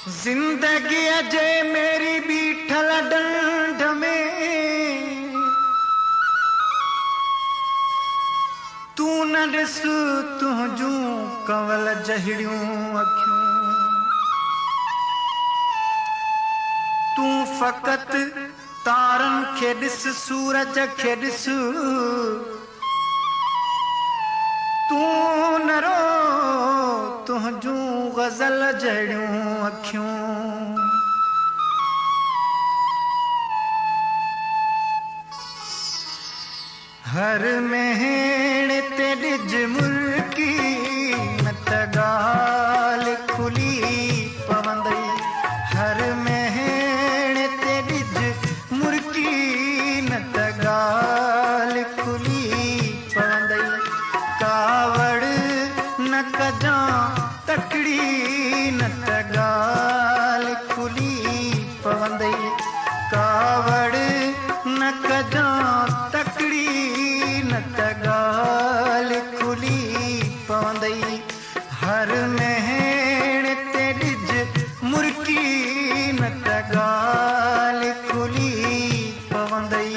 जिंदगी अजे मेरी बीठल डंड में तू न ॾिस तुंहिंजूं कंवल जहिड़ियूं अखियूं। तूं फ़क़ति तारनि खे ॾिस, सूरज खे ॾिस, तूं न रो तुंहिंजूं ग़ज़ल जहिड़ियूं अखियूं। हर मेहण ते ॾिज मुर्की न त ॻाल्हि खुली पवंदई। हर मेहण ते ॾिज मुर्की न त ॻाल्हि खुली पवंदई। कावड़ न कजां तकड़ी न त ॻाल्हि खुली पवंदई। कावड़ न कजां तकड़ी न त ॻाल्हि खुली पवंदई। हर मेहण ते ॾिज मुर्की न त ॻाल्हि खुली पवंदई।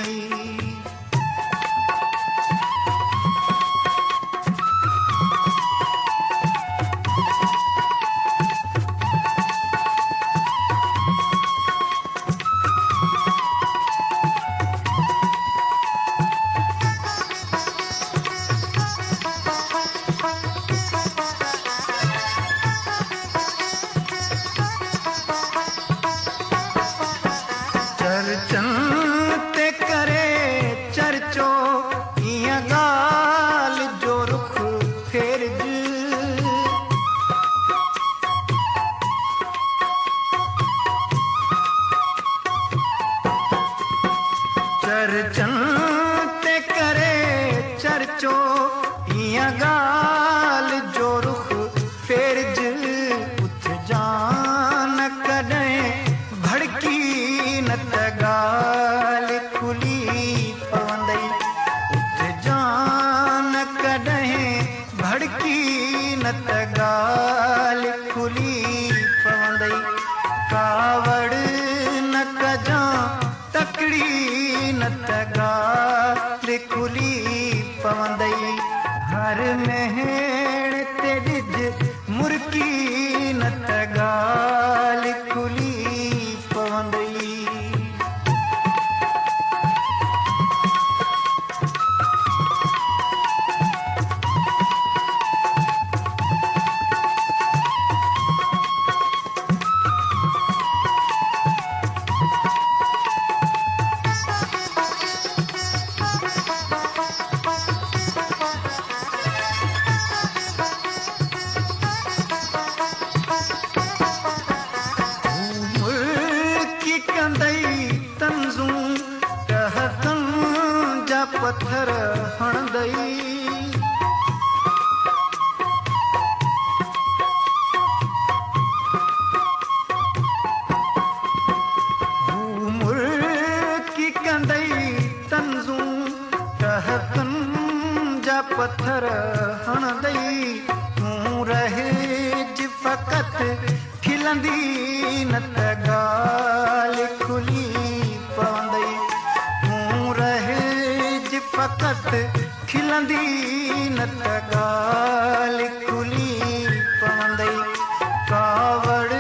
चर्चन ते करे चर्चो इहा ॻाल्हि जो रुख फेरज। चर्चन ते करे चर्चो इहा ॻाल्हि जो रुख फेरज। उथ जान कॾहिं भड़की न त ॻाल्हि खुली पवंदई। उथ जान कॾहिं भड़की न त ॻाल्हि खुली पवंदई। कावड़ न कजां तकड़ी न त ॻाल्हि खुली पवंदई। हर मेहण ते ॾिज मुर्की न त ॻाल्हि खुली पवंदई। पत्थर हणंदई। हू मुल्की कंदई तंज़ूं कहकनि जा पत्थर हणंदई। तूं रहिज फ़क़ति खिलंदी न त ॻाल्हि खुली पवंदई। फ़क़ति खिलंदी न त ॻाल्हि खुली पवंदई। कावड़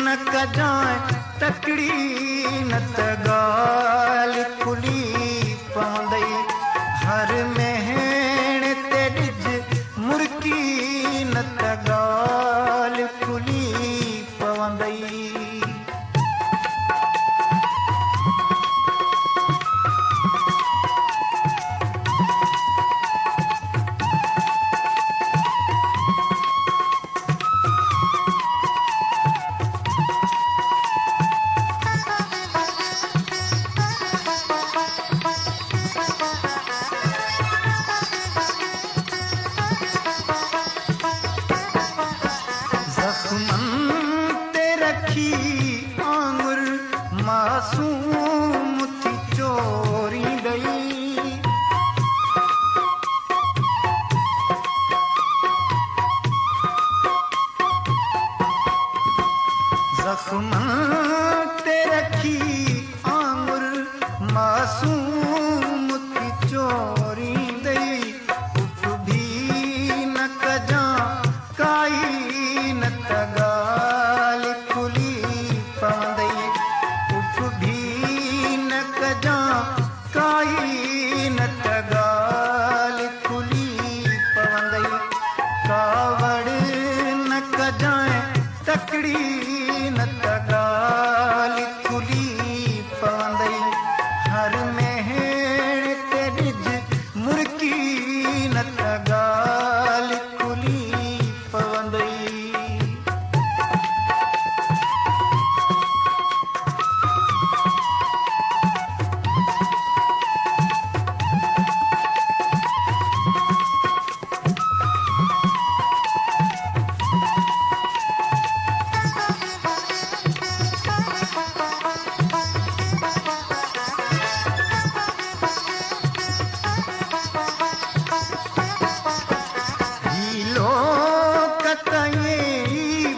न कजां तकड़ी न त ॻाल्हि खुली पवंदई। हर मेहण ते ॾिज मुर्की न त ॻाल्हि खुली पवंदई। जख्मन ते रखी आंगुर मासूम की चोरी दई उठ भी न कजा काई न तगाल खुली पवंदई उठ भी न कजा काई न तगाल खुली पवंदई कावड़ न कजाए तकड़ी न तगाल खुली पवंदई हर मेहण ते डिज मुर्की न तगाल खुली पवंदई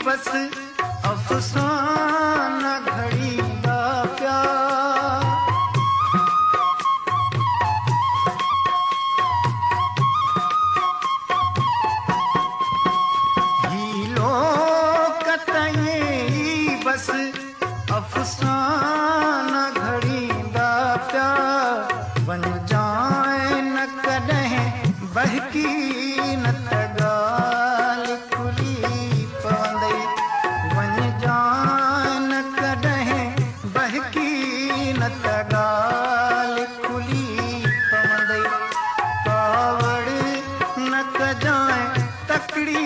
बस अफसाना घड़ी दा प्यार ही लोग कतई बस अफसाना घड़ी दा प्यार बन जाए न कॾहिं बहकी न तगाल खुली पवंदई वन जान कॾहिं बहकी न तगाल खुली पवंदई कावड़ न कजाए तकड़ी